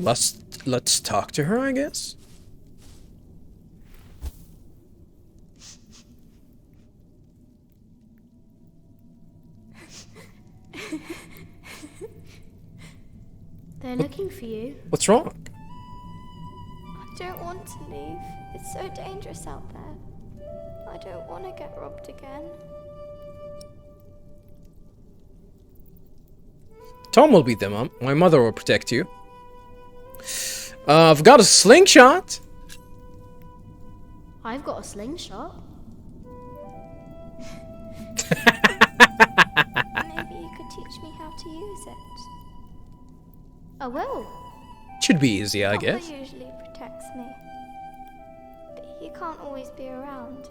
Let's talk to her, I guess. They're looking for you. What's wrong? I don't want to leave. It's so dangerous out there. I don't want to get robbed again. Tom will be there, Mom. My mother will protect you. I've got a slingshot. I've got a slingshot. Maybe you could teach me how to use it. I will. Should be easy, I Papa guess. usually protects me. But he can't always be around.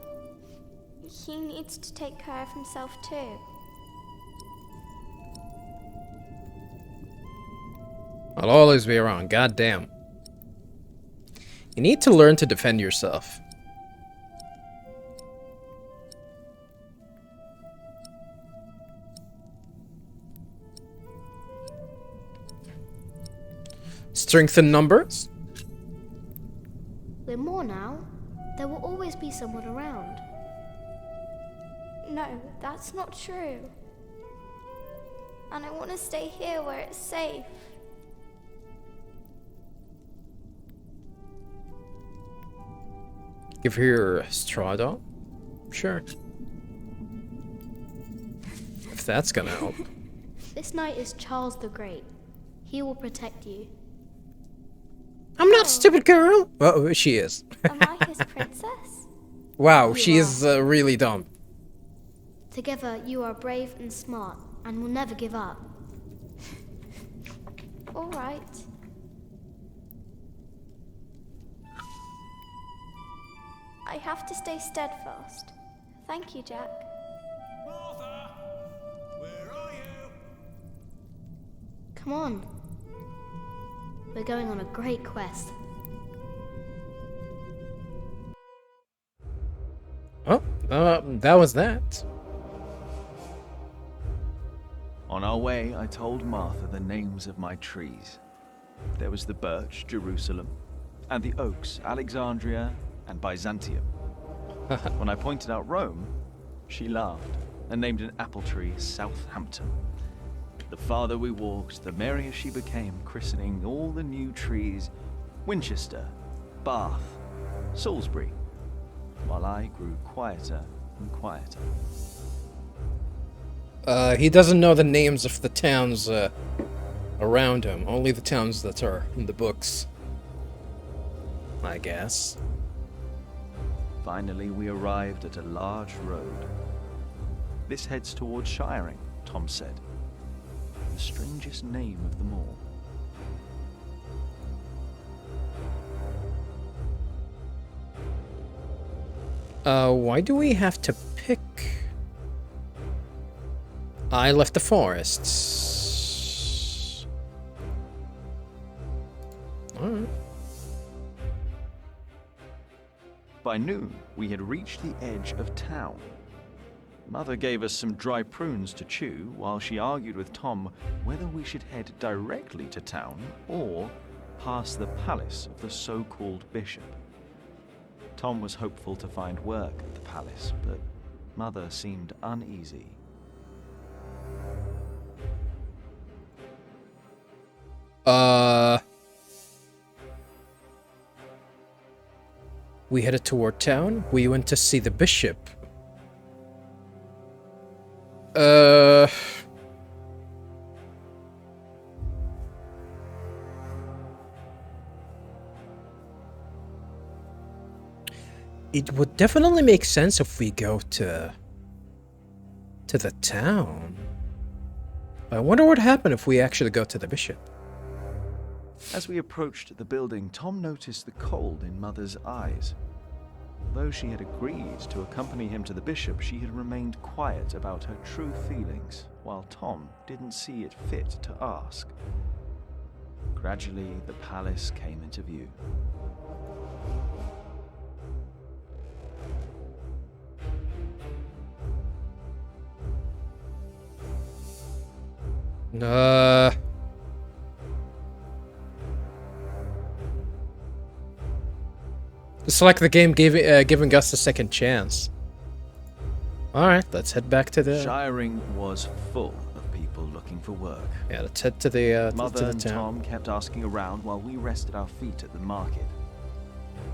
He needs to take care of himself too. I'll always be around, goddamn. You need to learn to defend yourself. Strength in numbers? We're more now. There will always be someone around. No, that's not true. And I want to stay here where it's safe. Give her your straw doll? Sure. If that's gonna help. This knight is Charles the Great. He will protect you. I'm not stupid, girl! Oh, she is. Am I his princess? Wow, You she are. is really dumb. Together, you are brave and smart, and will never give up. All right. I have to stay steadfast. Thank you, Jack. Martha! Where are you? Come on. We're going on a great quest. Oh, that was that. On our way, I told Martha the names of my trees. There was the birch, Jerusalem, and the oaks, Alexandria and Byzantium. When I pointed out Rome, she laughed and named an apple tree Southampton. The farther we walked, the merrier she became, christening all the new trees Winchester, Bath, Salisbury, while I grew quieter and quieter. He doesn't know the names of the towns around him, only the towns that are in the books, I guess. Finally, we arrived at a large road. This heads towards Shiring, Tom said. The strangest name of them all. Why do we have to pick? I left the forests. Alright. By noon, we had reached the edge of town. Mother gave us some dry prunes to chew while she argued with Tom whether we should head directly to town or past the palace of the so-called bishop. Tom was hopeful to find work at the palace, but Mother seemed uneasy. We headed toward town. We went to see the bishop. It would definitely make sense if we go to the town. I wonder what happened if we actually go to the bishop. As we approached the building, Tom noticed the cold in Mother's eyes. Though she had agreed to accompany him to the bishop, she had remained quiet about her true feelings, while Tom didn't see it fit to ask. Gradually, the palace came into view. It's like the game giving us a second chance. Alright, let's head back to the... Shiring was full of people looking for work. Yeah, let's head to the, Mother to the and town. Tom kept asking around while we rested our feet at the market.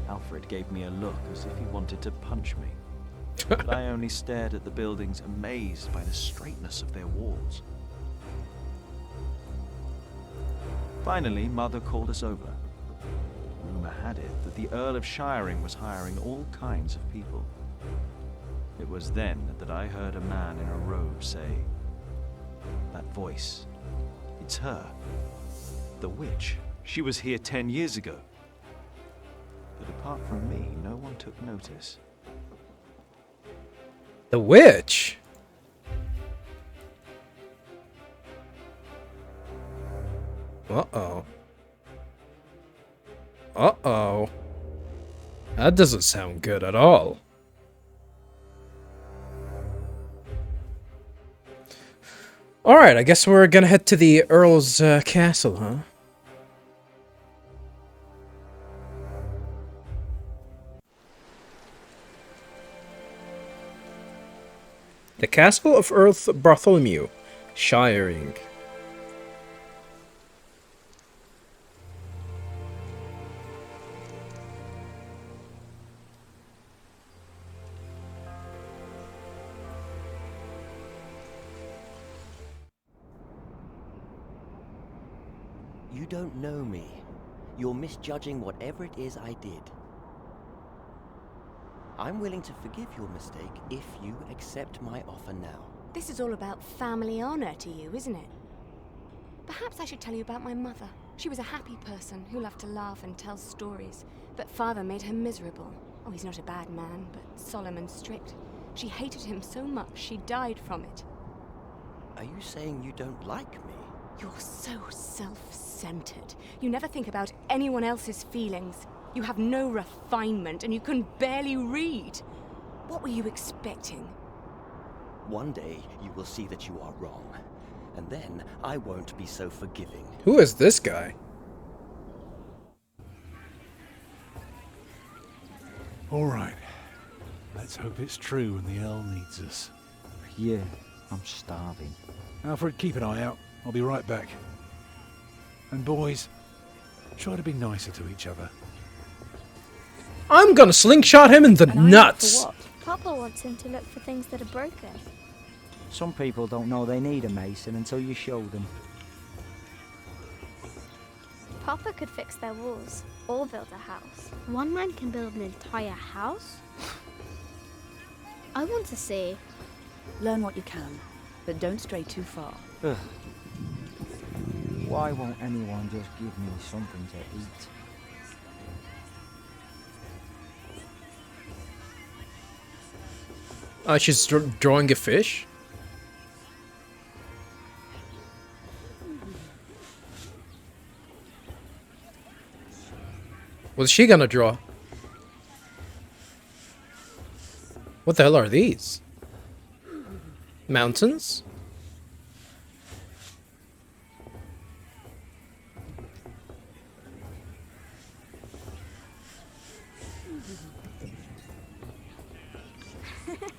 Alfred gave me a look as if he wanted to punch me. But I only stared at the buildings, amazed by the straightness of their walls. Finally, Mother called us over. Rumor had it that the Earl of Shiring was hiring all kinds of people. It was then that I heard a man in a robe say, "That voice, it's her. The witch. She was here 10 years ago." But apart from me, no one took notice. The witch? Uh-oh. Uh-oh. That doesn't sound good at all. Alright, I guess we're gonna head to the Earl's castle, huh? The Castle of Earl Bartholomew, Shiring. You don't know me. You're misjudging whatever it is I did. I'm willing to forgive your mistake if you accept my offer now. This is all about family honor to you, isn't it? Perhaps I should tell you about my mother. She was a happy person who loved to laugh and tell stories, but father made her miserable. Oh, he's not a bad man, but solemn and strict. She hated him so much she died from it. Are you saying you don't like me? You're so self-centered. You never think about anyone else's feelings. You have no refinement, and you can barely read. What were you expecting? One day you will see that you are wrong, and then I won't be so forgiving. Who is this guy? All right. Let's hope it's true and the Earl needs us. Yeah, I'm starving. Alfred, keep an eye out. I'll be right back. And boys, try to be nicer to each other. I'm gonna slingshot him in the nuts! For what? Papa wants him to look for things that are broken. Some people don't know they need a mason until you show them. Papa could fix their walls or build a house. One man can build an entire house? I want to see. Learn what you can, but don't stray too far. Ugh. Why won't anyone just give me something to eat? She's drawing a fish? What's she gonna draw? What the hell are these? Mountains?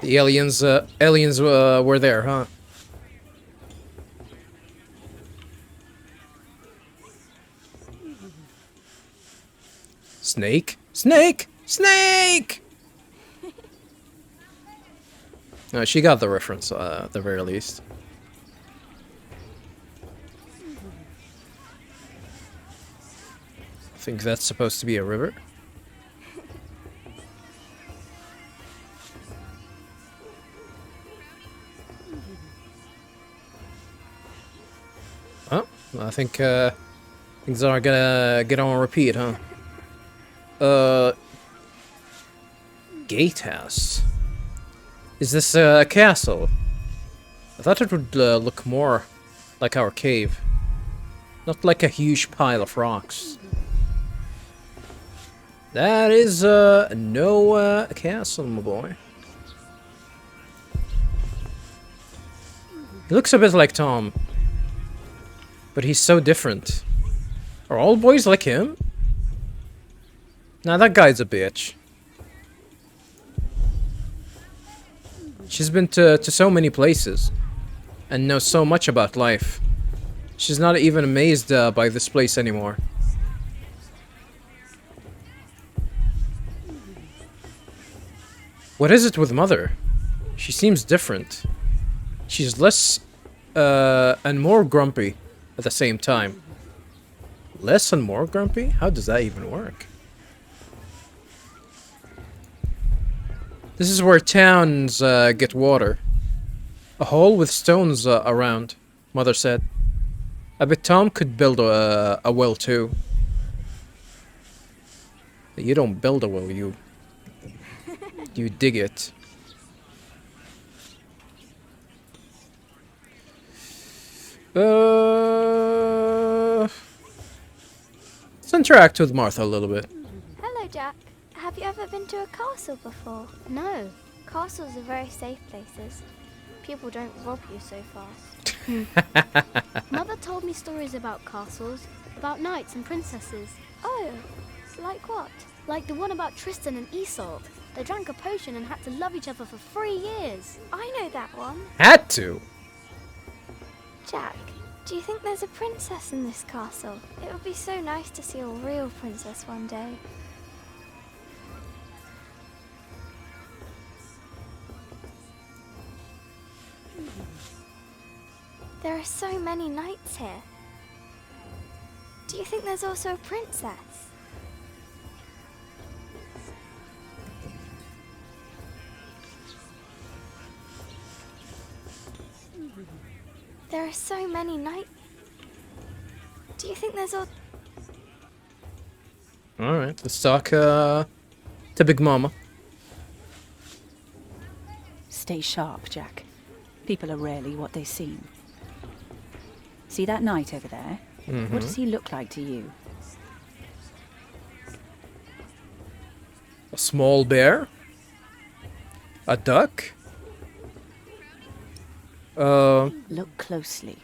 The aliens were there, huh? Snake? Snake! Snake! No, she got the reference, at the very least. I think that's supposed to be a river. Oh, I think things are gonna get on repeat, huh? Gatehouse. Is this a castle? I thought it would look more like our cave. Not like a huge pile of rocks. That is no castle, my boy. He looks a bit like Tom. But he's so different. Are all boys like him? Nah, that guy's a bitch. She's been to so many places and knows so much about life. She's not even amazed by this place anymore. What is it with Mother? She seems different. She's less and more grumpy at the same time. Less and more grumpy? How does that even work? This is where towns get water. A hole with stones around, Mother said. I bet Tom could build a well too. You don't build a well, you dig it. Let's interact with Martha a little bit. Hello, Jack. Have you ever been to a castle before? No. Castles are very safe places. People don't rob you so fast. Mother told me stories about castles, about knights and princesses. Oh, like what? Like the one about Tristan and Isolde. They drank a potion and had to love each other for 3 years. I know that one. Had to. Jack, do you think there's a princess in this castle? It would be so nice to see a real princess one day. There are so many knights here. Do you think there's also a princess? There are so many knights. Do you think there's also... Alright, let's talk to Big Mama. Stay sharp, Jack. People are rarely what they seem. See that knight over there? What does he look like to you? A small bear? A duck? Look closely.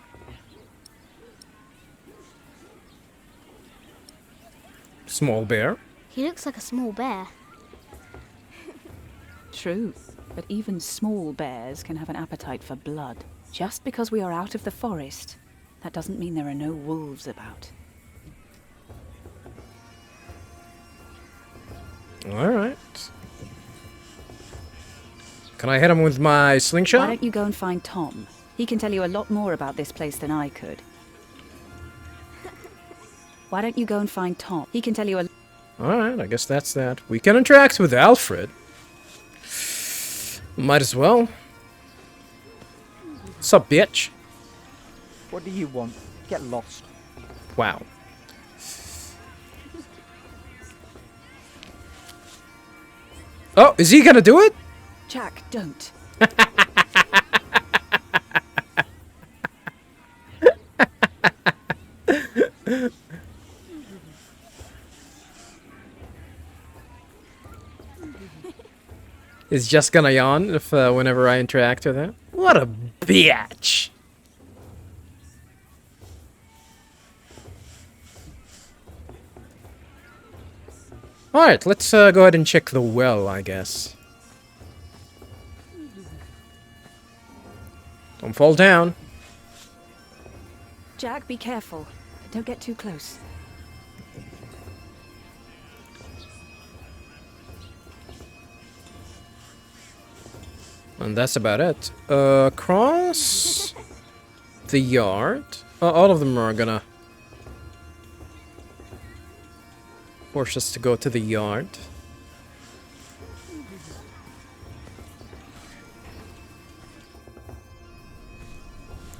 Small bear? He looks like a small bear. True, but even small bears can have an appetite for blood. Just because we are out of the forest, that doesn't mean there are no wolves about. Alright. Can I hit him with my slingshot? Why don't you go and find Tom? He can tell you a lot more about this place than I could. Why don't you go and find Tom? He can tell you a... Alright, I guess that's that. We can interact with Alfred. Might as well. Sup, bitch? What do you want? Get lost. Wow. Oh, is he gonna do it? Jack, don't. He's just gonna yawn if whenever I interact with him. What a bitch! Alright, let's go ahead and check the well, I guess. Don't fall down. Jack, be careful. Don't get too close. And that's about it. Across the yard. All of them are gonna force us to go to the yard.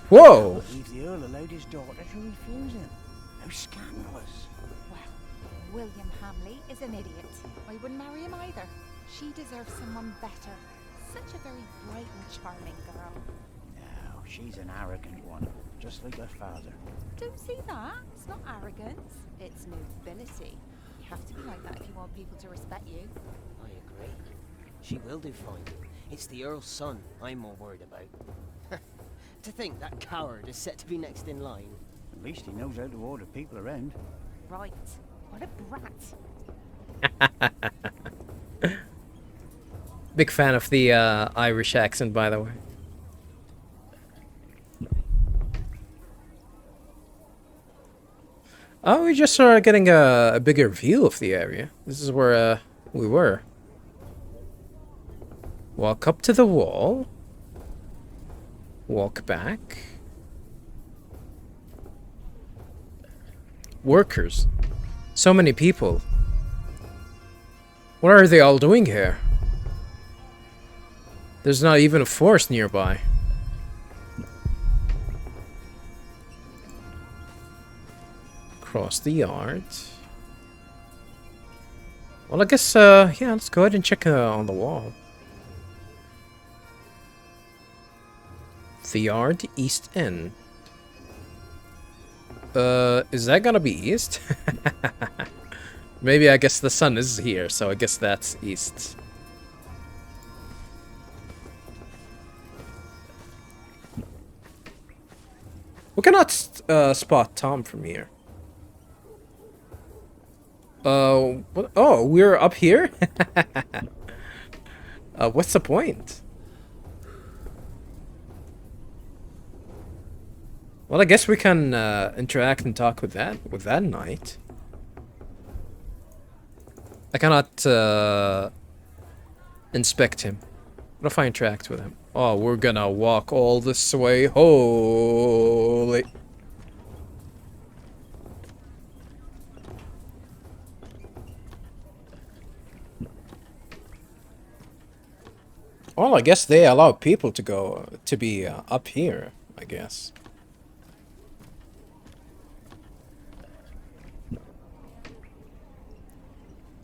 Whoa! Leave the Earl allowed his daughter to refuse him. How scandalous. Well, William Hamley is an idiot. I wouldn't marry him either. She deserves someone better. Such a very bright and charming girl. No, she's an arrogant one, just like her father. Don't see that. It's not arrogance. It's nobility. You have to be like that if you want people to respect you. I agree. She will do fine. It's the Earl's son I'm more worried about. To think that coward is set to be next in line. At least he knows how to order people around. Right. What a brat. Big fan of the Irish accent, by the way. Oh, we just started getting a bigger view of the area. This is where we were. Walk up to the wall. Walk back. Workers. So many people. What are they all doing here? There's not even a forest nearby. Across the yard. Well, I guess, yeah, let's go ahead and check on the wall. The yard, east end. Is that gonna be east? Maybe I guess the sun is here, so I guess that's east. We cannot spot Tom from here. What? Oh, we're up here? What's the point? Well, I guess we can interact and talk with that knight. I cannot inspect him. What if I interact with him? Oh, we're gonna walk all this way. Holy. Well, I guess they allow people to be up here, I guess.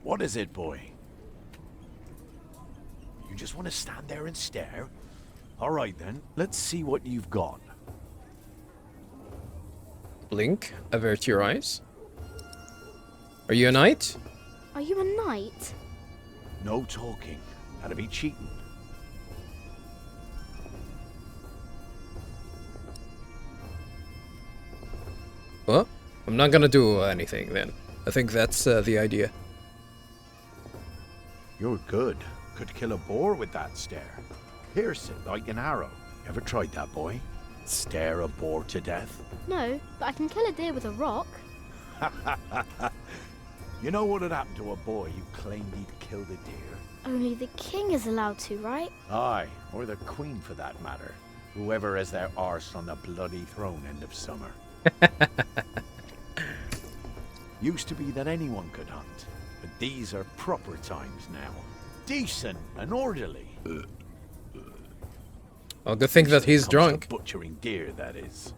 What is it, boy? You just want to stand there and stare? All right, then. Let's see what you've got. Blink, avert your eyes. Are you a knight? Are you a knight? No talking. That'd be cheating. Well, I'm not gonna do anything then. I think that's the idea. You're good. Could kill a boar with that stare. Pierce it like an arrow. Ever tried that, boy? Stare a boar to death? No, but I can kill a deer with a rock. You know what had happened to a boy who claimed he'd killed a deer? Only the king is allowed to, right? Aye, or the queen for that matter. Whoever has their arse on the bloody throne end of summer. Used to be that anyone could hunt, but these are proper times now. Decent and orderly. Well, good thing that he's drunk. Butchering deer, that is.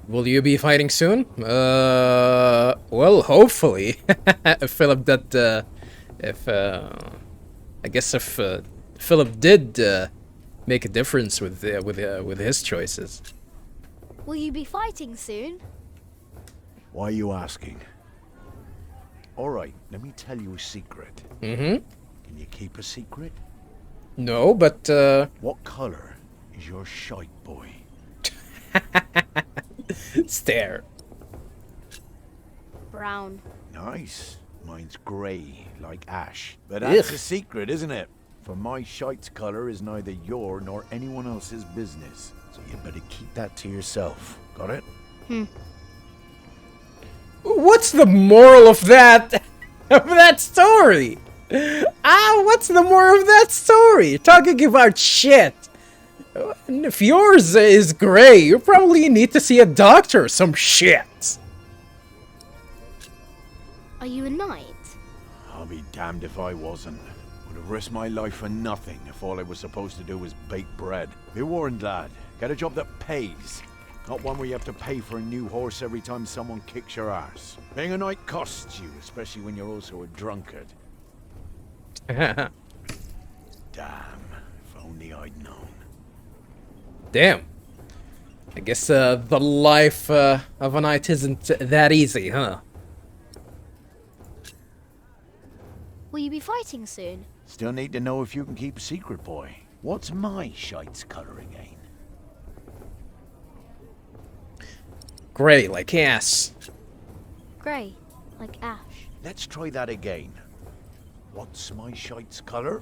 Will you be fighting soon? Well, hopefully. If Philip that, I guess if Philip did make a difference with his choices. Will you be fighting soon? Why are you asking? All right, let me tell you a secret. Mm-hmm. Can you keep a secret? No, but What color is your shite, boy? Stare. Brown. Nice. Mine's grey, like ash. But that's Ugh. a secret, isn't it? For my shite's color is neither your nor anyone else's business. So you better keep that to yourself. Got it? What's the moral of that story? What's the moral of that story? You're talking about shit. If yours is gray, you probably need to see a doctor or some shit. Are you a knight? I'll be damned if I wasn't. Would have risked my life for nothing if all I was supposed to do was bake bread. Be warned, lad. Get a job that pays. Not one where you have to pay for a new horse every time someone kicks your ass. Being a knight costs you, especially when you're also a drunkard. Damn, if only I'd known. Damn. I guess the life of a knight isn't that easy, huh? Will you be fighting soon? Still need to know if you can keep a secret, boy. What's my shite's color again? Gray, like ass. Grey, like ash. Let's try that again. What's my shite's colour?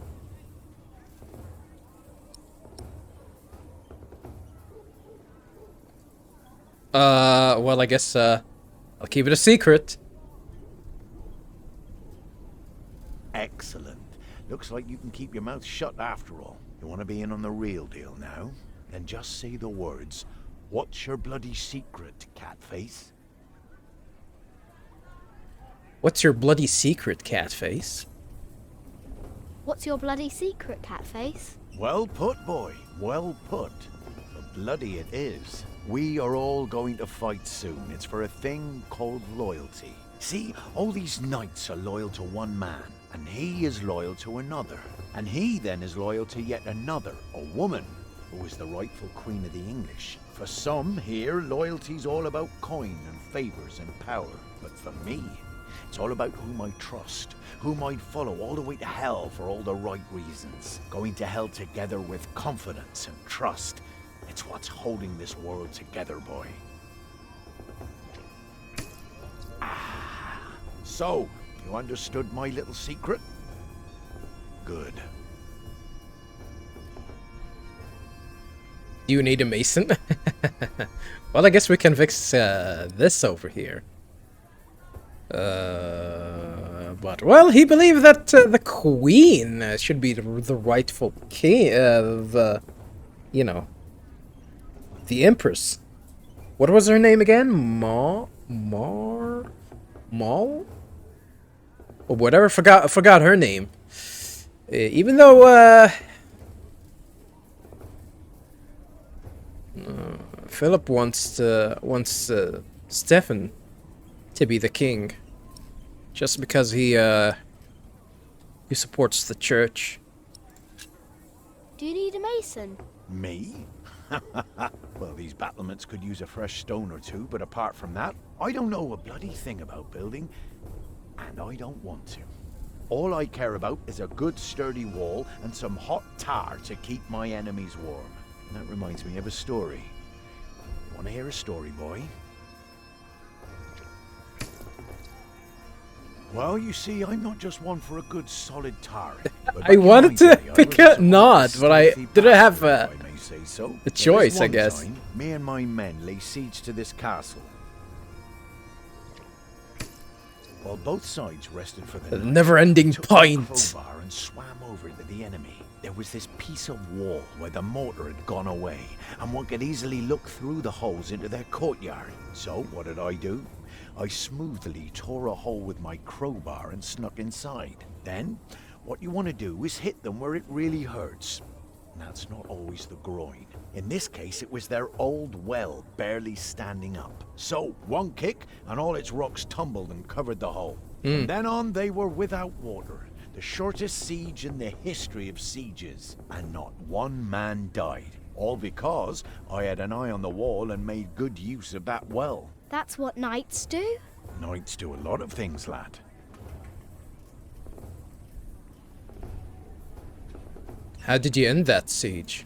Well, I guess, I'll keep it a secret. Excellent. Looks like you can keep your mouth shut after all. You want to be in on the real deal now? Then just say the words. What's your bloody secret, Catface? What's your bloody secret, Catface? What's your bloody secret, Catface? Well put, boy. Well put. But bloody it is. We are all going to fight soon. It's for a thing called loyalty. See, all these knights are loyal to one man, and he is loyal to another. And he then is loyal to yet another, a woman, who is the rightful queen of the English. For some here, loyalty's all about coin and favors and power. But for me, it's all about whom I trust, whom I'd follow all the way to hell for all the right reasons. Going to hell together with confidence and trust. It's what's holding this world together, boy. So, you understood my little secret? Good. Do you need a mason? Well, I guess we can fix this over here. But, well, he believed that the queen should be the rightful king, you know, the empress. What was her name again? Maul? Or whatever, forgot her name. Even though, Philip wants Stefan to be the king, just because he supports the church. Do you need a mason? Me? Well, these battlements could use a fresh stone or two, but apart from that, I don't know a bloody thing about building, and I don't want to. All I care about is a good sturdy wall and some hot tar to keep my enemies warm. And that reminds me of a story. You want to hear a story, boy? Well, you see, I'm not just one for a good solid tar. I wanted to pick a nod, but I didn't have a choice, I guess. Time, me and my men lay siege to this castle. While both sides rested for the night, never-ending took point. a crowbar and swam over to the enemy. There was this piece of wall where the mortar had gone away, and one could easily look through the holes into their courtyard. So what did I do? I smoothly tore a hole with my crowbar and snuck inside. Then, what you want to do is hit them where it really hurts. And that's not always the groin. In this case, it was their old well barely standing up. So, one kick, and all its rocks tumbled and covered the hole. From then on, they were without water. The shortest siege in the history of sieges. And not one man died. All because I had an eye on the wall and made good use of that well. That's what knights do? Knights do a lot of things, lad. How did you end that siege?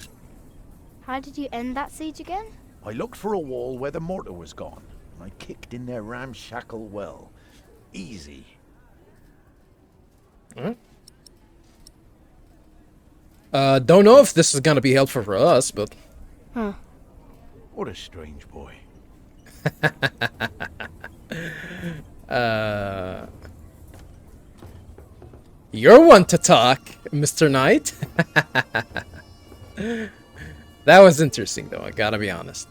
How did you end that siege again? I looked for a wall where the mortar was gone, and I kicked in their ramshackle well. Easy. Huh? Don't know if this is gonna be helpful for us, but... Huh. What a strange boy. You're one to talk, Mr. Knight. That was interesting, though, I gotta be honest.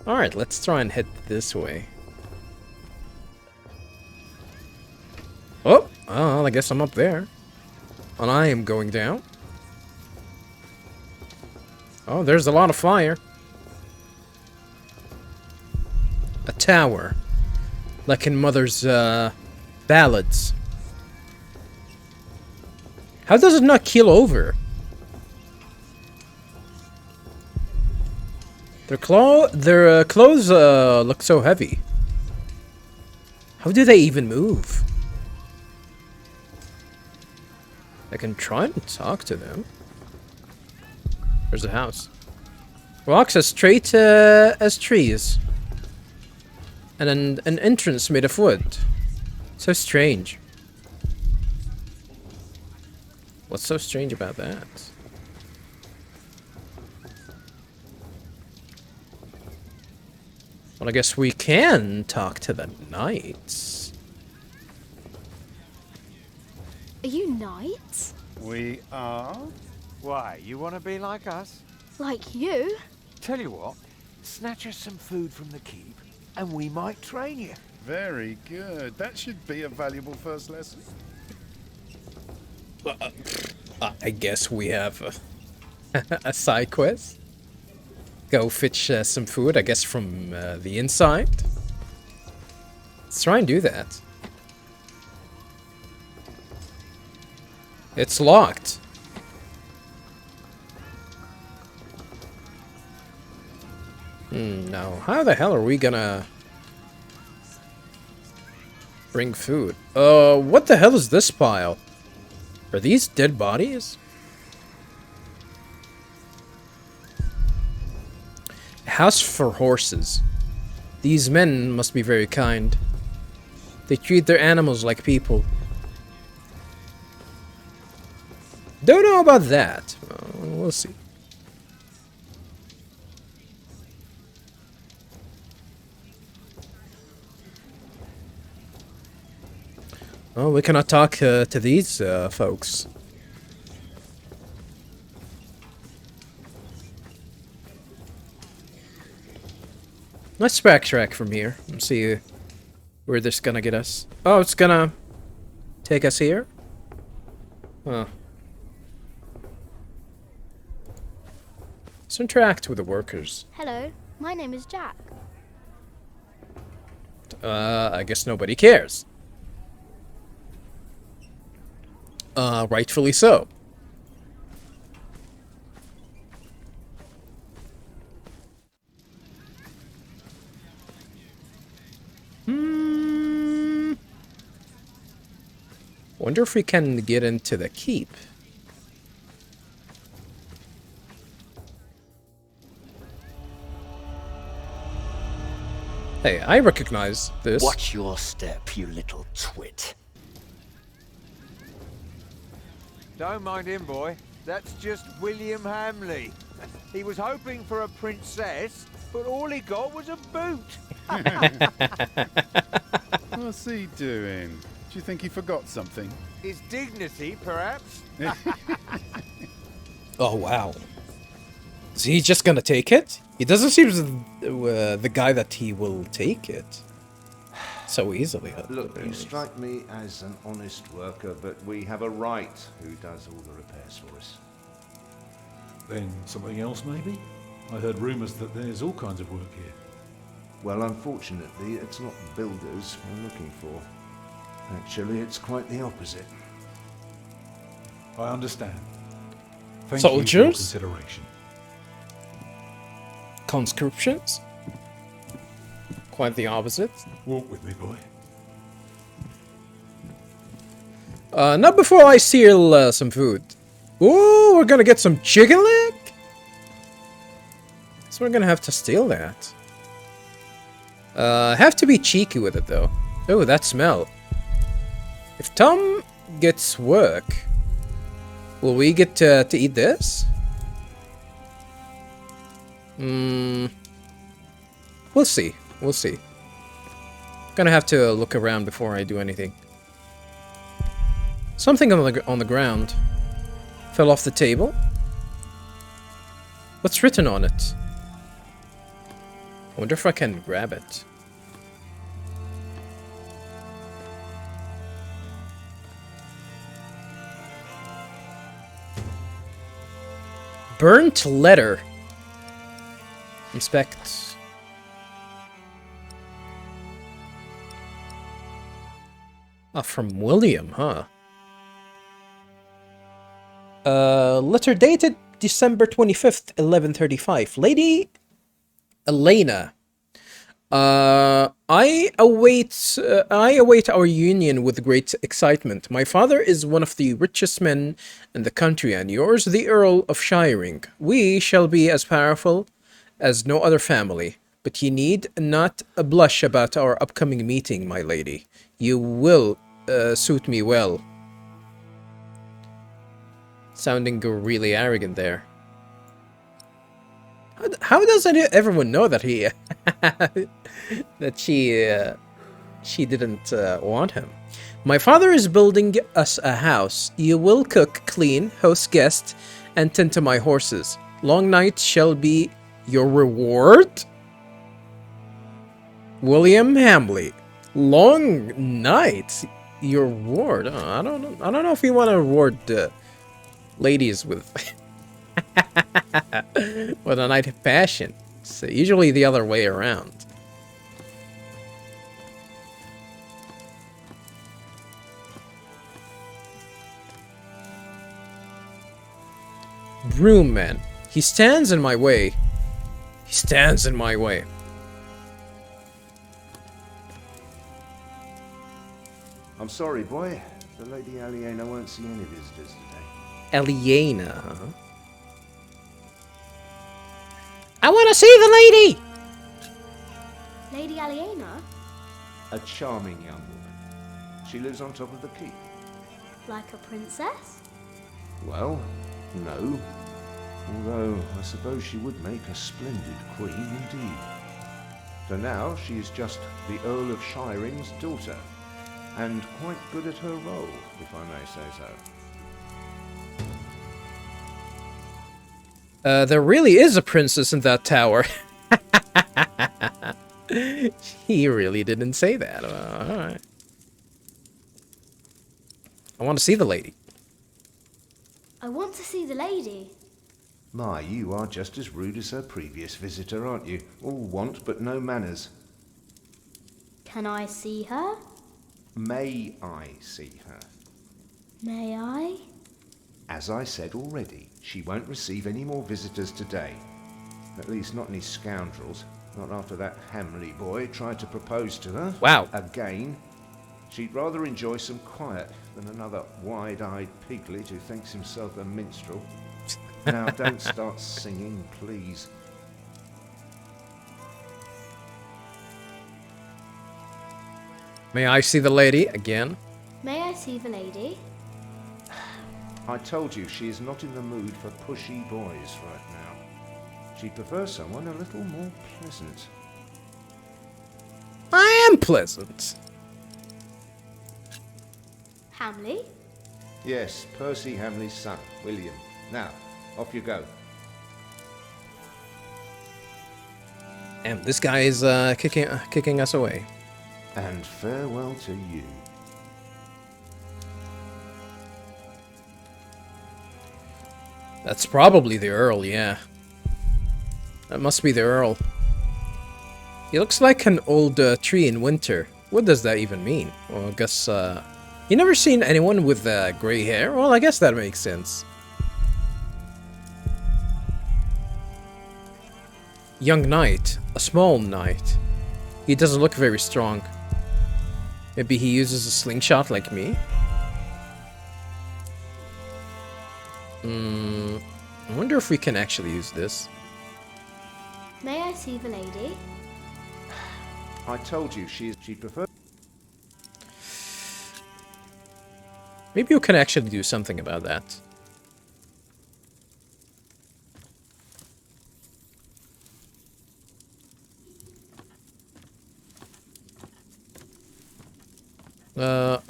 Alright, let's try and head this way. Oh, well, I guess I'm up there. And I am going down. Oh, there's a lot of fire. A tower. Like in Mother's, ballads. How does it not keel over? Their clothes, look so heavy. How do they even move? I can try and talk to them. There's a house. Rocks as straight as trees. And an entrance made of wood. So strange. What's so strange about that? Well, I guess we can talk to the knights. Are you knights? We are? Why, you want to be like us? Like you? Tell you what, snatch us some food from the keep, and we might train you. Very good. That should be a valuable first lesson. I guess we have a side quest. Go fetch some food, I guess, from the inside. Let's try and do that. It's locked. No. How the hell are we gonna bring food? What the hell is this pile? Are these dead bodies? A house for horses. These men must be very kind. They treat their animals like people. Don't know about that. We'll see. Oh, we cannot talk to these folks. Let's backtrack from here and see where this is gonna get us. Oh, it's gonna take us here? Huh. Let's interact with the workers. Hello, my name is Jack. I guess nobody cares. Rightfully so. Wonder if we can get into the keep. Hey, I recognize this. Watch your step, you little twit. Don't mind him, boy. That's just William Hamley. He was hoping for a princess, but all he got was a boot. What's he doing? Do you think he forgot something? His dignity, perhaps? Oh, wow. Is he just gonna take it? He doesn't seem the guy that he will take it so easily. Look, you strike me as an honest worker, but we have a right who does all the repairs for us. Then something else, maybe? I heard rumours that there's all kinds of work here. Well, unfortunately, it's not builders we're looking for. Actually, it's quite the opposite. I understand. Thank Soldiers? you for your consideration. Conscriptions? Quite the opposite. Walk with me, boy. Not before I steal some food. Ooh, we're gonna get some chicken leg? So we're gonna have to steal that. Have to be cheeky with it though. Oh, that smell. If Tom gets work, will we get to eat this? We'll see. We'll see. Gonna have to look around before I do anything. Something on the ground fell off the table. What's written on it? I wonder if I can grab it. Burnt letter. Inspect. Ah, from William, huh? Letter dated December 25th, 1135. Lady Elena. I await our union with great excitement. My father is one of the richest men in the country, and yours the Earl of Shiring. We shall be as powerful as no other family. But you need not blush about our upcoming meeting, my lady. You will suit me well. Sounding really arrogant there. How does everyone know that he that she didn't want him? My father is building us a house. You will cook, clean, host guests, and tend to my horses. Long nights shall be your reward. William Hamley. Long nights, your reward. Oh, I don't know if you want to reward ladies with with a night of passion. It's usually the other way around. Broom man. He stands in my way. He stands in my way. I'm sorry, boy. The Lady Aliena won't see any visitors today. Aliena, huh? I want to see the lady! Lady Aliena? A charming young woman. She lives on top of the keep. Like a princess? Well, no. Although, I suppose she would make a splendid queen indeed. For now, she is just the Earl of Shiring's daughter. And quite good at her role, if I may say so. There really is a princess in that tower. He really didn't say that. Alright. I want to see the lady. I want to see the lady. My, you are just as rude as her previous visitor, aren't you? All want but no manners. Can I see her? May I see her? May I? As I said already, she won't receive any more visitors today. At least not any scoundrels. Not after that Hamley boy tried to propose to her. Wow. Again. She'd rather enjoy some quiet than another wide-eyed piglet who thinks himself a minstrel. Now, don't start singing, please. May I see the lady again? May I see the lady? I told you she is not in the mood for pushy boys right now. She'd prefer someone a little more pleasant. I am pleasant. Hamley? Yes, Percy Hamley's son, William. Now, off you go. And this guy is kicking us away. And farewell to you. That's probably the Earl, yeah. That must be the Earl. He looks like an old tree in winter. What does that even mean? Well, I guess, you never seen anyone with gray hair? Well, I guess that makes sense. Young knight. A small knight. He doesn't look very strong. Maybe he uses a slingshot like me? I wonder if we can actually use this. May I see the lady? I told you she'd prefer... Maybe you can actually do something about that.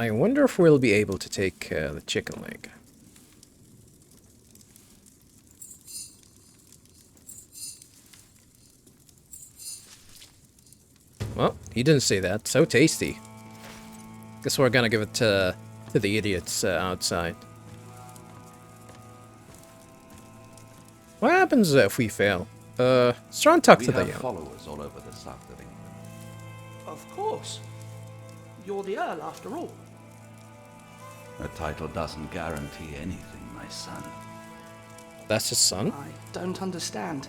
I wonder if we'll be able to take the chicken leg. Well, he didn't say that. So tasty. Guess we're gonna give it to the idiots outside. What happens if we fail? Let's try and talk to the young. Followers all over the south of England. Of course. You're the Earl, after all. A title doesn't guarantee anything, my son. That's his son? I don't understand.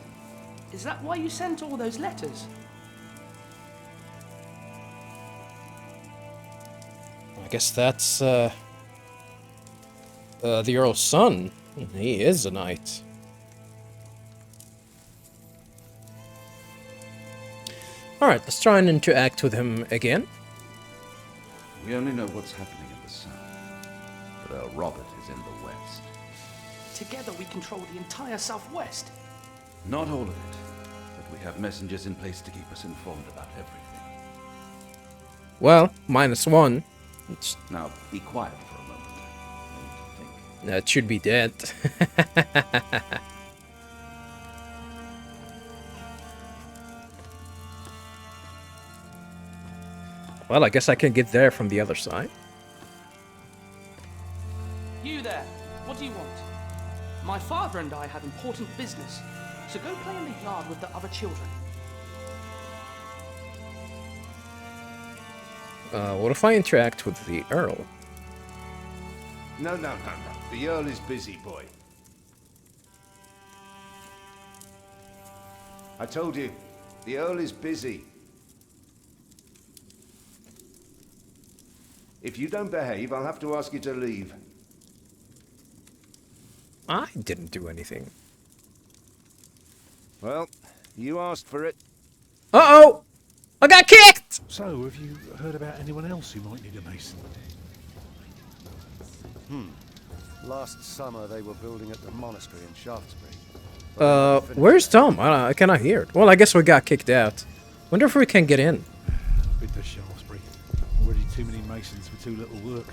Is that why you sent all those letters? I guess that's the Earl's son. He is a knight. Alright, let's try and interact with him again. We only know what's happening in the south, but Earl Robert is in the west. Together we control the entire southwest. Not all of it, but we have messengers in place to keep us informed about everything. Well, -1. Now, be quiet for a moment. I need to think. That should be dead. Well, I guess I can get there from the other side. You there, what do you want? My father and I have important business, so go play in the yard with the other children. What if I interact with the Earl? No. The Earl is busy, boy. I told you, the Earl is busy. If you don't behave, I'll have to ask you to leave. I didn't do anything. Well, you asked for it. Uh-oh! I got kicked! So, have you heard about anyone else who might need a mason? Last summer they were building at the monastery in Shaftesbury. Where's Tom? I cannot hear it. Well, I guess we got kicked out. Wonder if we can get in. Been to Shaftesbury. Already too many masons for too little work.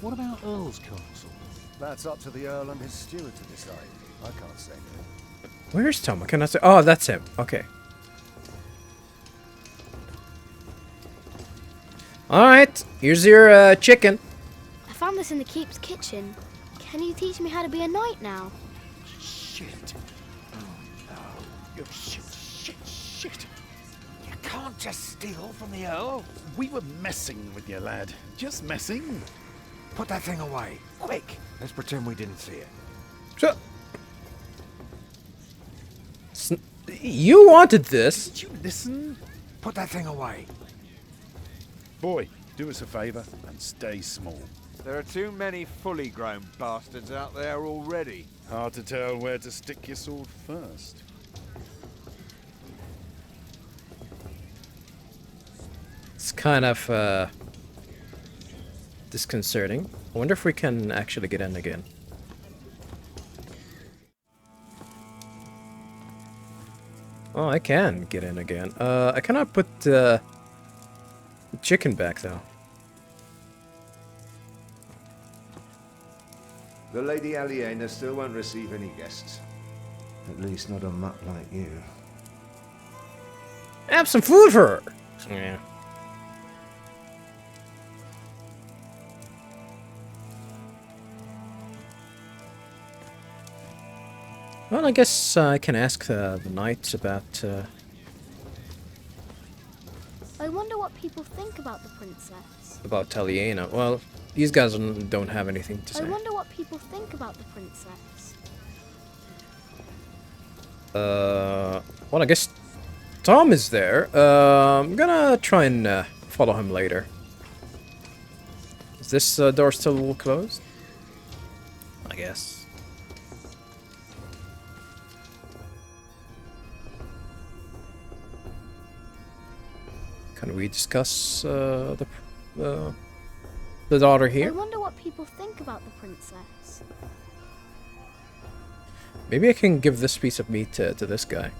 What about Earl's Castle? That's up to the Earl and his steward to decide. I can't say no. Where's Tom? I cannot say. Oh, that's him. Okay. Alright, here's your chicken. I found this in the keep's kitchen. Can you teach me how to be a knight now? Shit. Oh no. Shit. You can't just steal from the Earl. We were messing with you, lad. Just messing. Put that thing away. Quick. Let's pretend we didn't see it. So, you wanted this. Did you listen? Put that thing away. Boy, do us a favour and stay small. There are too many fully grown bastards out there already. Hard to tell where to stick your sword first. It's kind of disconcerting. I wonder if we can actually get in again. Oh, I can get in again. I cannot put the chicken back though. The Lady Aliena still won't receive any guests. At least not a mutt like you. Have some food for her! Yeah. Well, I guess I can ask the knights about... I wonder what people think about the princess. about Aliena. Well, these guys don't have anything to say. I wonder what people think about the princess. Well, I guess Tom is there. I'm gonna try and follow him later. Is this door still closed? I guess. Can we discuss the daughter here? I wonder what people think about the princess. Maybe I can give this piece of meat to this guy.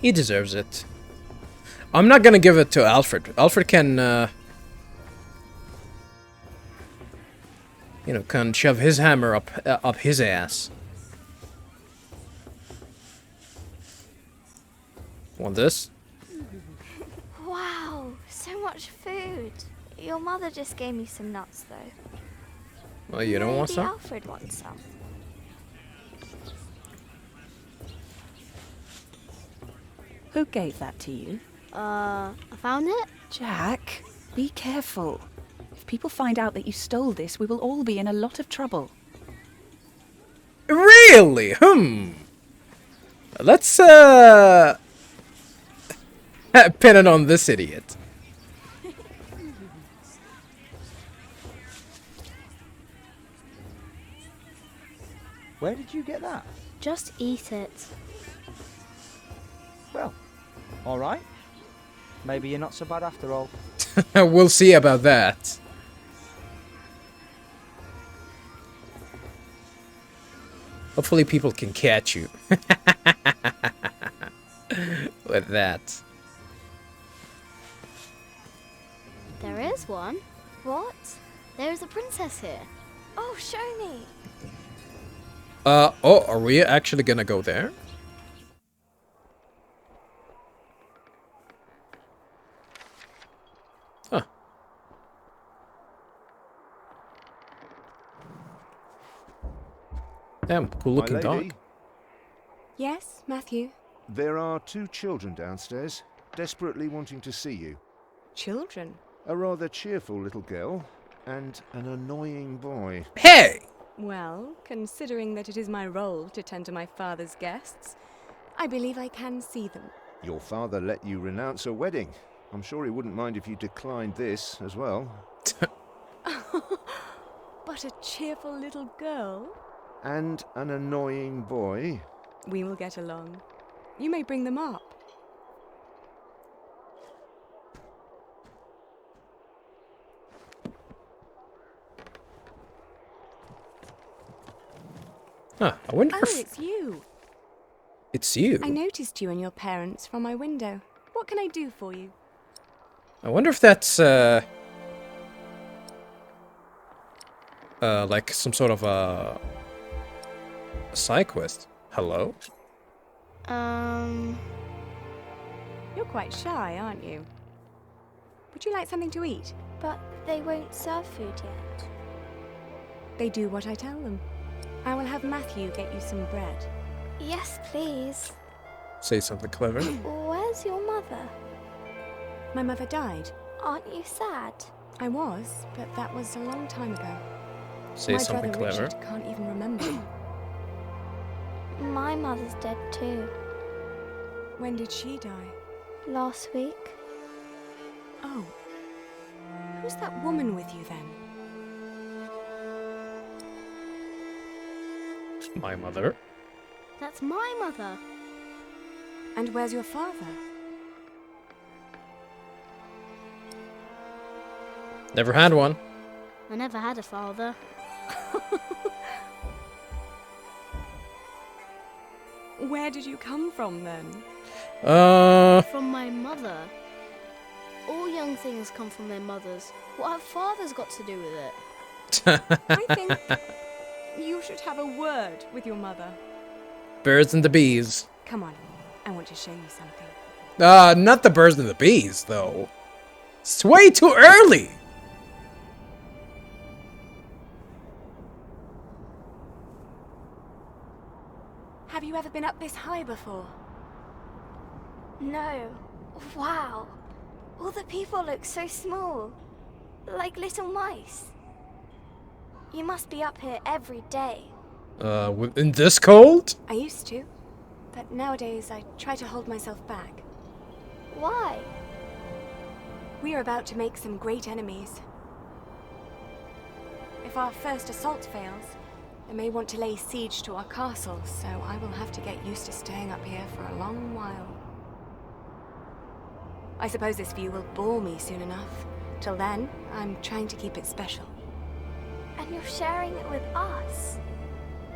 He deserves it. I'm not gonna give it to Alfred. Alfred can, you know, can shove his hammer up his ass. Want this? Wow, so much food. Your mother just gave me some nuts, though. Well, you don't want Maybe some? Alfred wants some. Who gave that to you? I found it. Jack, be careful. If people find out that you stole this, we will all be in a lot of trouble. Really? Let's pin it on this idiot. Where did you get that? Just eat it. Well, all right. Maybe you're not so bad after all. We'll see about that. Hopefully people can catch you. With that. There is one. What? There is a princess here. Oh, show me. Oh, are we actually gonna go there? Huh. Damn, cool looking My lady, dog. Yes, Matthew? there are 2 children downstairs, desperately wanting to see you. Children? A rather cheerful little girl, and an annoying boy. Hey! Well, considering that it is my role to tend to my father's guests, I believe I can see them. Your father let you renounce a wedding. I'm sure he wouldn't mind if you declined this as well. But a cheerful little girl? And an annoying boy. We will get along. You may bring them up. Huh, I wonder Oh, if it's you. it's you. I noticed you and your parents from my window. What can I do for you? I wonder if that's like some sort of a side quest. Hello? You're quite shy, aren't you? Would you like something to eat? But they won't serve food yet. They do what I tell them. I will have Matthew get you some bread. Yes, please. Say something clever. Where's your mother? My mother died. Aren't you sad? I was, but that was a long time ago. Say My something brother clever. Richard can't even remember. My mother's dead too. When did she die? Last week. Oh. Who's that woman with you then? My mother. That's my mother. And where's your father? Never had one. I never had a father. Where did you come from then? From my mother. All young things come from their mothers. What have fathers got to do with it? I think you should have a word with your mother. Birds and the bees. Come on, I want to show you something. Not the birds and the bees, though. It's way too early. Have you ever been up this high before? No. Wow. All the people look so small. Like little mice. You must be up here every day. In this cold? I used to, but nowadays I try to hold myself back. Why? We are about to make some great enemies. If our first assault fails, they may want to lay siege to our castle, so I will have to get used to staying up here for a long while. I suppose this view will bore me soon enough. Till then, I'm trying to keep it special. And you're sharing it with us.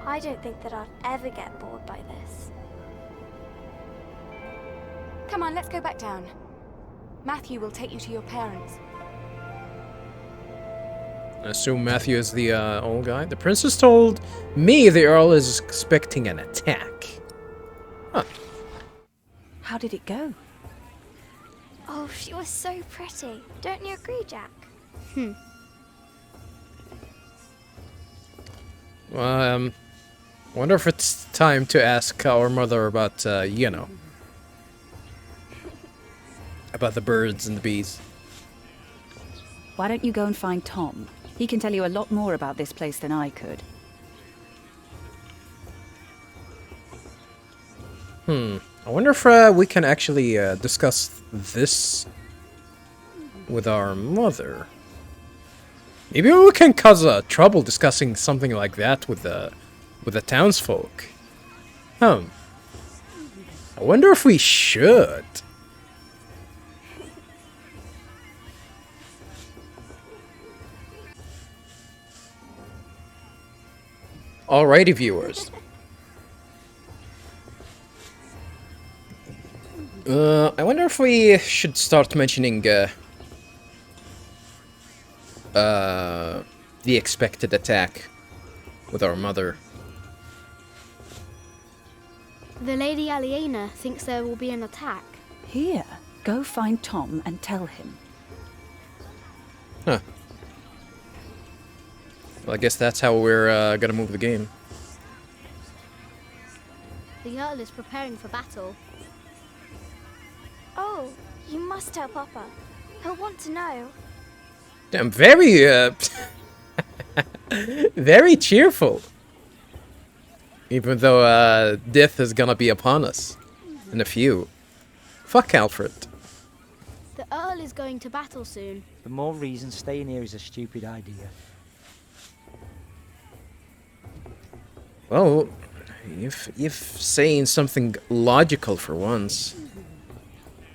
I don't think that I'd ever get bored by this. Come on, let's go back down. Matthew will take you to your parents. I assume Matthew is the old guy. The princess told me the Earl is expecting an attack. Huh. How did it go? Oh, she was so pretty. Don't you agree, Jack? Wonder if it's time to ask our mother about, you know, about the birds and the bees. Why don't you go and find Tom? He can tell you a lot more about this place than I could. I wonder if we can actually discuss this with our mother. Maybe we can cause trouble discussing something like that with the townsfolk. I wonder if we should. Alrighty, viewers. I wonder if we should start mentioning the expected attack with our mother. The Lady Aliena thinks there will be an attack. Here, go find Tom and tell him. Huh. Well, I guess that's how we're gonna move the game. The Earl is preparing for battle. Oh, you must tell Papa. He'll want to know. I'm very, very cheerful. Even though, death is gonna be upon us. In a few. Fuck Alfred. The Earl is going to battle soon. For more reasons, staying here is a stupid idea. Well, you've saying something logical for once.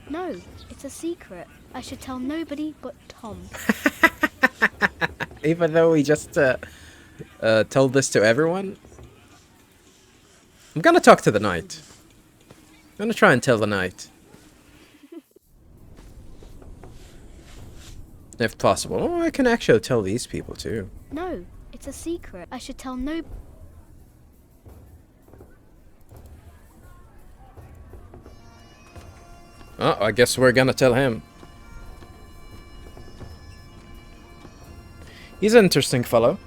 No, it's a secret. I should tell nobody but Tom. Even though we just told this to everyone? I'm gonna talk to the knight. I'm gonna try and tell the knight. If possible. Oh, I can actually tell these people too. No, it's a secret. I should tell no... Oh, I guess we're gonna tell him. He's an interesting fellow.